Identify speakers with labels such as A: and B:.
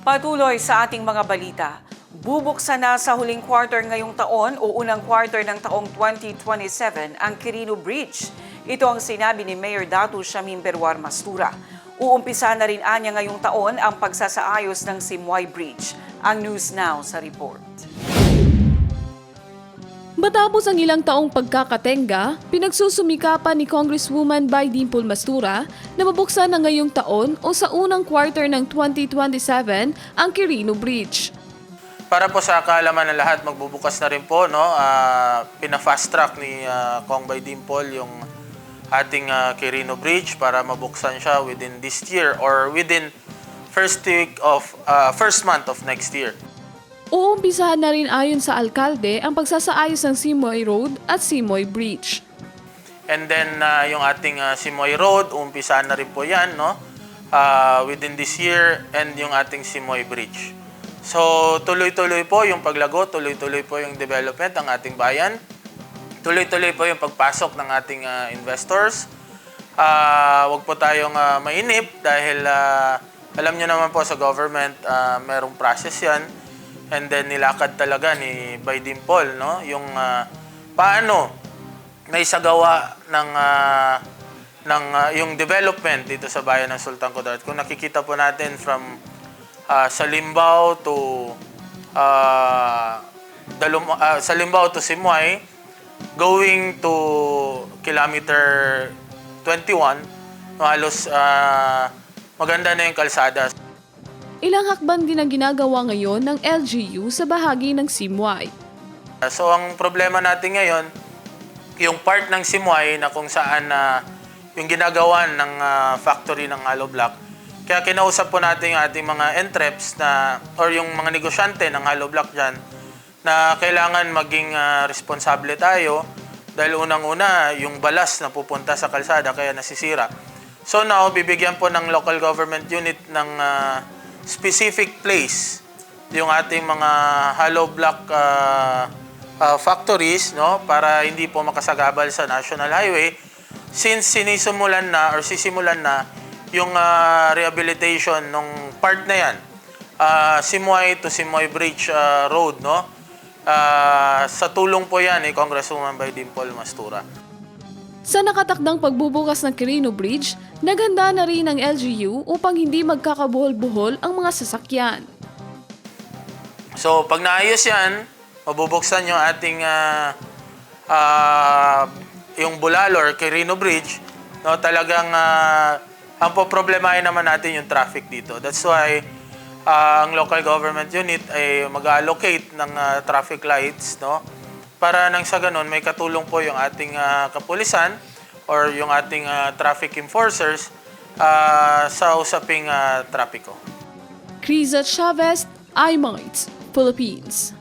A: Patuloy sa ating mga balita. Bubuksan na sa huling quarter ngayong taon o unang quarter ng taong 2027 ang Quirino Bridge. Ito ang sinabi ni Mayor Datu Shamim Berwar Mastura. Uumpisa na rin anya ngayong taon ang pagsasaayos ng Simoy Bridge. Ang News Now sa report.
B: Matapos ang ilang taong pagkakatenga, pinagsusumikapan ni Congresswoman Bai Dimple Mastura na mabuksan na ngayong taon o sa unang quarter ng 2027 ang Quirino Bridge.
C: Para po sa kaalaman ng lahat, magbubukas na rin po, no? Pina-fast track ni Kong Bai Dimple yung ating Quirino Bridge para mabuksan siya within this year or within first month of next year.
B: Uumpisahan na rin ayon sa alkalde ang pagsasaayos ng Simoy Road at Simoy Bridge.
C: And then yung ating Simoy Road, uumpisahan na rin po yan, no? Within this year, and yung ating Simoy Bridge. So tuloy-tuloy po yung paglago, tuloy-tuloy po yung development ng ating bayan, tuloy-tuloy po yung pagpasok ng ating investors. Huwag po tayong mainip dahil alam nyo naman po sa government, merong process yan. And then nilakad talaga ni Bai Dimple, no? Yung paano naisagawa ng yung development dito sa bayan ng Sultan Kudarat. Kung nakikita po natin from Salimbao to Salimbao to Simoy, going to kilometer 21, halos maganda na yung kalsada.
B: Ilang hakbang din ang ginagawa ngayon ng LGU sa bahagi ng Simoy.
C: So ang problema natin ngayon, yung part ng Simoy na kung saan yung ginagawa ng factory ng hollow block. Kaya kinausap po natin yung ating mga entreps or yung mga negosyante ng hollow block dyan na kailangan maging responsable tayo dahil unang-una yung balas na pupunta sa kalsada kaya nasisira. So now, bibigyan po ng local government unit ng specific place yung ating mga hollow block factories, no, para hindi po makasagabal sa National Highway since sisimulan na yung rehabilitation ng part na yan, Simoy to Simoy Bridge Road, no. Sa tulong po yan ni Congresswoman Bai Dimple Mastura.
B: Sa nakatakdang pagbubukas ng Quirino Bridge, naghanda na rin ang LGU upang hindi magkakabuhol-buhol ang mga sasakyan.
C: So pag naayos yan, mabubuksan yung ating yung Bulalor, Quirino Bridge, no, talagang ang poproblemahin naman natin yung traffic dito. That's why ang local government unit ay mag-allocate ng traffic lights, no, para nang sa ganun may katulong po yung ating kapulisan or yung ating traffic enforcers sa usaping trapiko.
B: Criza Chavez, iMinds, Philippines.